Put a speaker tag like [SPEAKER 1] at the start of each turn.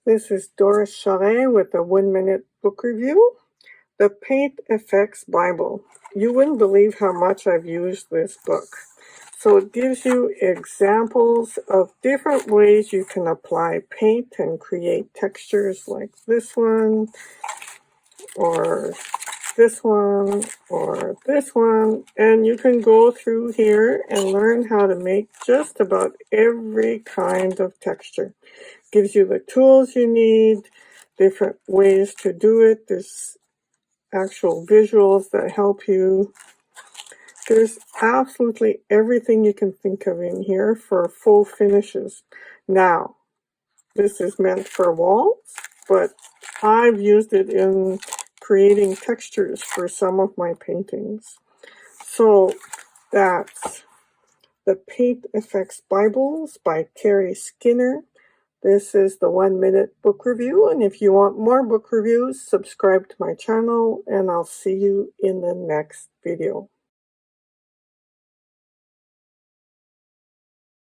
[SPEAKER 1] This is Doris Charest with a 1-minute book review. The Paint Effects Bible. You wouldn't believe how much I've used this book. So it gives you examples of different ways you can apply paint and create textures like this one, or this one, or this one. And you can go through here and learn how to make just about every kind of texture. Gives you the tools you need, different ways to do it. There's actual visuals that help you. There's absolutely everything you can think of in here for faux finishes. Now, this is meant for walls, but I've used it in creating textures for some of my paintings. So that's the Paint Effects Bibles by Kerry Skinner. This is the 1-minute book review, and if you want more book reviews, subscribe to my channel, and I'll see you in the next video.